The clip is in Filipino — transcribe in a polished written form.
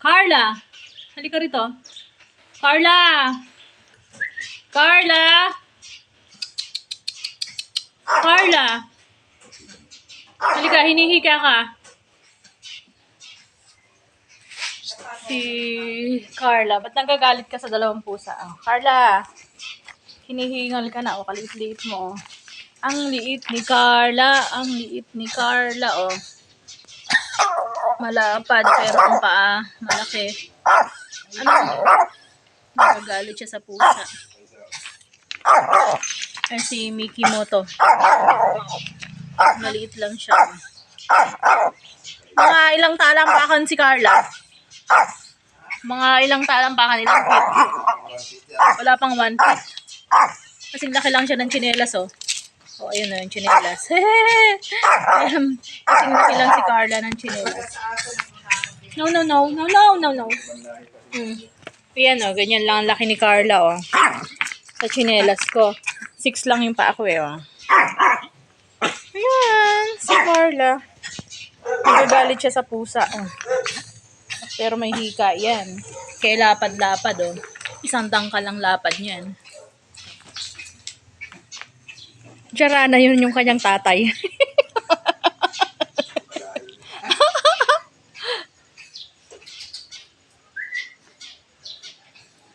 Carla! Halika rito. Carla! Carla! Carla! Halika, hinihika ka. Si Carla, ba't nagagalit ka sa dalawang pusa? Oh, Carla! Hinihingal ka na. O, kaliit-liit mo. Oh. Ang liit ni Carla. Ang liit ni Carla. Oh. Malapad pero ang paa malaki. Ano? Nagagalit siya sa pusa. Ay, si Mickey mo to. Maliit lang siya. Mga ilang talampakan si Carla? Mga ilang talampakan, ilang feet? Wala pang 1 feet. Kasi laki lang siya ng tsinelas, oh. Oh, ayun na yung tsinelas. Kasi laki lang si Carla ng tsinelas. No. Ayan, oh. Ganyan lang ang laki ni Carla, oh. Sa tsinelas ko. 6 lang yung paa ko, eh, oh. Ayan, si Carla. Nagagalit siya sa pusa, oh. Pero may hika yan. Kaya lapad-lapad, oh. Isang dangkal lang lapad niyan. Jarana yun yung kanyang tatay.